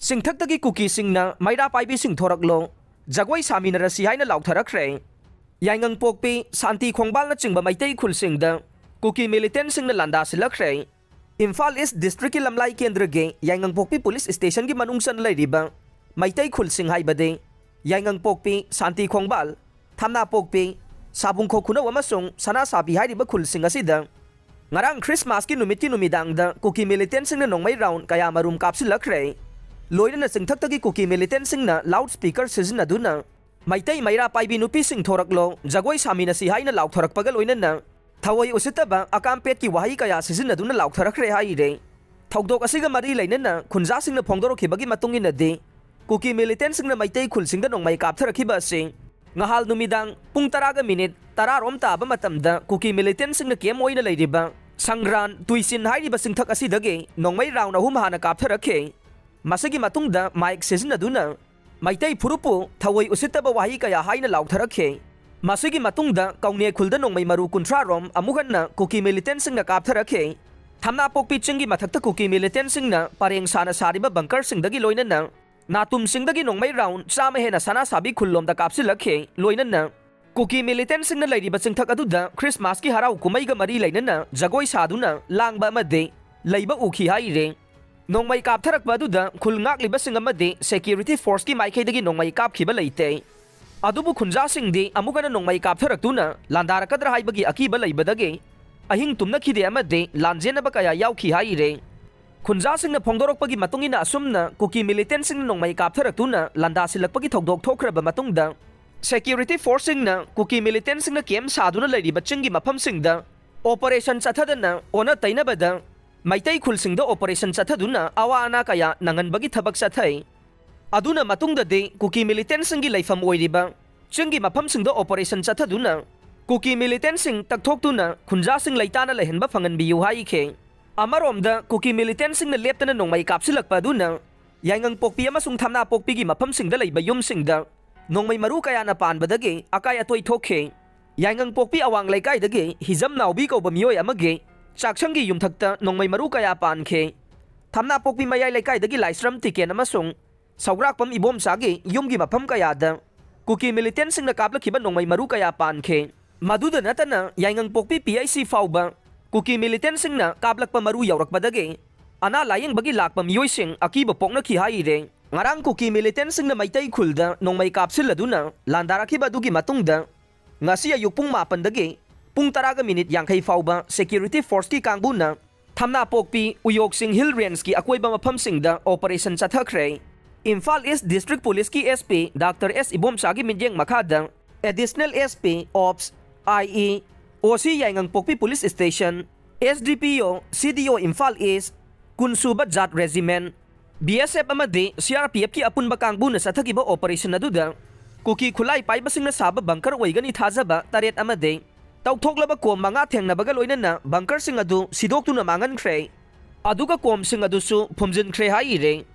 सिंथक्तगी कुकीसिंगना मैरा पाइबिसिंग थोरकलो जगोई सामिनरसी हाइना लाउथरखरे याइंगंग पोकपी शांति खोंगबालना चिंगबा Meitei खुलसिंगदा cookie मिलिटेंटसिंगना लांदासिलखरे Imphal east district की लमलाई केंद्र के याइंगंग पोकपी पुलिस स्टेशन की मनुंगसन लैरिबा मैतै खुलसिंग हाइबदे याइंगंग पोकपी शांति खोंगबाल थामना पोकपी साबुंखो खुनौ अमसुंग सना Sabi हाइरिबा खुलसिंग असिदा ngarang Christmas ki numit ki numidangda kuki militant singna nongmai round kaya marum kapsilakre loina singthaktagi kuki militant singna loudspeaker sizinaduna maitai maira paibi nupi sing thoraklo jagoi samina si haina laukhorak pagal loina na thawai usitaba akampet ki wahi kaya sizinaduna laukhorakre haire thogdok asiga mari leina na khunja singna phongdorokhibagi matungina de kuki militant singna maitai khul singda nongmai kaptharakhiba sing ngahal numidang pung 10 minute 10 rom taba matamda kuki militant singna kem oina leiriba Sangran tuisin hairiba singthak asidagi nongmai round ahum hana kaptharakhe masagi matungda mic sizinaduna maitai phurupu thawai usitaba wahi kaya haina lautharakhe masagi matungda kaune khulda nongmai maru 13 rom amuganna kuki militant singna kaptharakhe thamna pokpi chingi mathakta kuki militant singna pareng sana sariba bunker singdagi loinana natum singdagi nongmai round chama hena sana sabi khullomda kapsilakhe loinana Kuki militant सिंगना लैरिबा सिंथक अदुदा Christmas की हराउ कुमैगा मरी लैनना जगोई सादुना लांगबा मदे लैबा उखी हाइरे नोंगमै कापथरकबा अदुदा खुलंगाक्लिबा सिंग अमदे security force की माइखैदगी नोंगमै कापखिबा लैते अदुबु खुंजा सिंगदि अमुगना नोंगमै कापथरकतुना लांदारकद्रा हाइबगी अकीबा लैबदगे अहिंग तुमनखिदे अमदे लांजेनबा कया याउखी हाइरे खुंजा सिंगना फोंदोरकपगी मतुंगिना असुमना कुकी मिलिटेंट सिंगना नोंगमै कापथरकतुना लांदासिलकपगी थौदोक थोखरबा मतुंगदा Security force singna kuki militant singna kem saduna lairiba chingi mafam singda operation chathadana ona tainabada maitai khul singda operation chathaduna awa ana kaya nanganbagi thabak chathai aduna matungda de kuki militant singi laifam oiriba chingi mafam singda operation chathaduna kuki militant sing takthokduna khunja sing laitana lehenba phangan biyu hai khe amaromda kuki militant singna leptana nongmai kapsilakpa duna yaingang pokpi amasung thamna pokpi gi mafam singda leiba yum singda nongmai maru kaya na panbadagi akai atoi thokhe yaingang pokpi awang laikai hizam naubi ko bamioi amage chakchangi yumthakta nongmai maru kaya pankhe thamna pokpi mayai laikai dagi laisram tiken amasung saugrakpam ibom sagi yumgi mafam kaya da kuki militant singna kaplakhiba nongmai maru kaya pankhe maduda natana yaingang pokpi PIC fauba kuki militant singna kaplakpa maru yaurakbadagi ana layeng bagi lakpa mioi sing akiba pokna khi haire ngarang kuki militant singna maitai khulda nongmai kapsiladuna landarakhiba dugi matungda ngasi ayuk pung 8 dagi pung 10 minute yangkhai fauba security force ki kangbuna thamna pokpi uyok sing hill range ki akoiba mafam singda operation chathakre Imphal East District Police ki SP Dr. S Ibomsa gi midyeng makhada additional SP Ops IE OC yaingang pokpi police station SDPO CDO Imphal East Kunsuba Jat Regiment BSF amade CRPF ki apunba kangbuna sathagiba operation aduda kuki khulai paibasingna saba bunker oigani thajaba taret amade tawthoklaba kom manga thengnabaga loinana bunker sing adu sidoktuna mangan khre aduga kom sing adu su phumjin khre haire